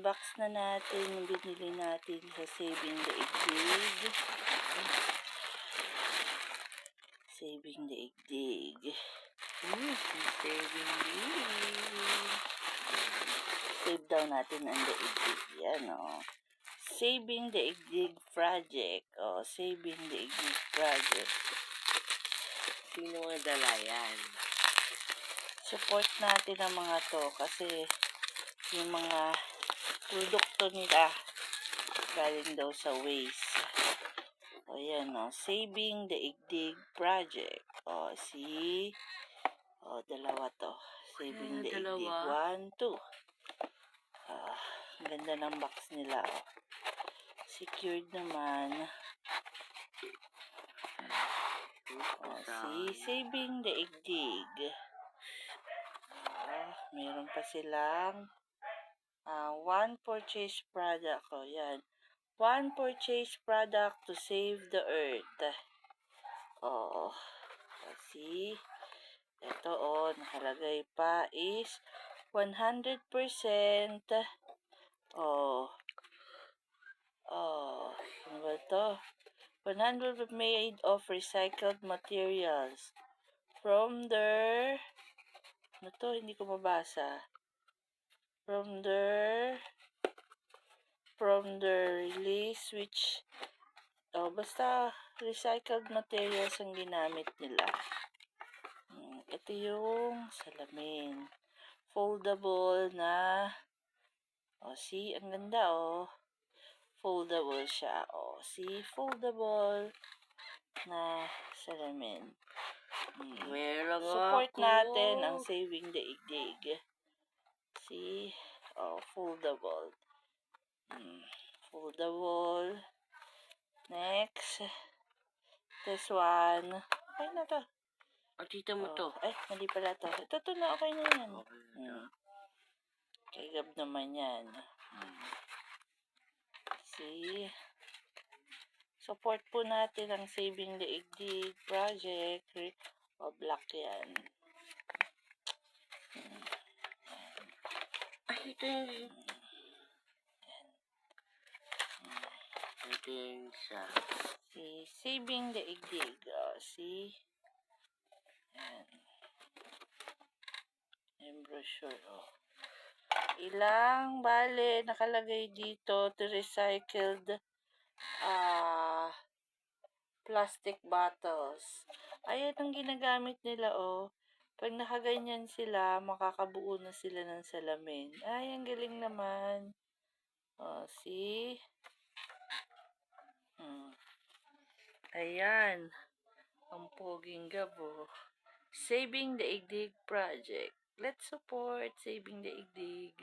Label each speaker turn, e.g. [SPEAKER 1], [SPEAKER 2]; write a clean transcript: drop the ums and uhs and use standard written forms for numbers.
[SPEAKER 1] I-unbox na natin yung binili natin sa Saving Daigdig. Saving Daigdig.
[SPEAKER 2] Saving Daigdig.
[SPEAKER 1] Save daw natin ang daigdig. Yan o. Saving Daigdig Project. O, Saving Daigdig Project.
[SPEAKER 2] Sino mga dalayan?
[SPEAKER 1] Support natin ang mga to kasi yung mga produkto nila galing daw sa waste. O yan o, Saving Daigdig Project. O, o, dalawa to. Saving Daigdig. 1, 2. Ang ganda ng box nila. O. Secured naman. O, Saving Daigdig. Meron pa silang one purchase product. O, yan. One purchase product to save the earth. Oh, see? Ito, nakalagay pa is 100%. Ano ba ito? 100% made of recycled materials. From their, ano to? Hindi ko mabasa. From their release, which, basta recycled materials ang ginamit nila. Ito yung salamin. Foldable na, see, ang ganda, foldable siya, see, foldable na salamin. Support natin ang Saving Daigdig. See, foldable. Foldable. Next. This one. Okay na to.
[SPEAKER 2] Tita mo to.
[SPEAKER 1] Ay, mali pala to. Ito na, okay na yan. Kagab naman yan. See? Support po natin ang Saving Daigdig Project. Black yan.
[SPEAKER 2] Ay, ito yung... Ito yung isa.
[SPEAKER 1] See? Saving Daigdig. See? Yan. Yung brochure, Ilang, bale, nakalagay dito, to recycled plastic bottles. Ayan ang ginagamit nila, Pag nakaganyan sila, makakabuo na sila ng salamin. Ay, ang galing naman. See? Ayan. Ang poging gabo. Saving Daigdig Project. Let's support Saving Daigdig.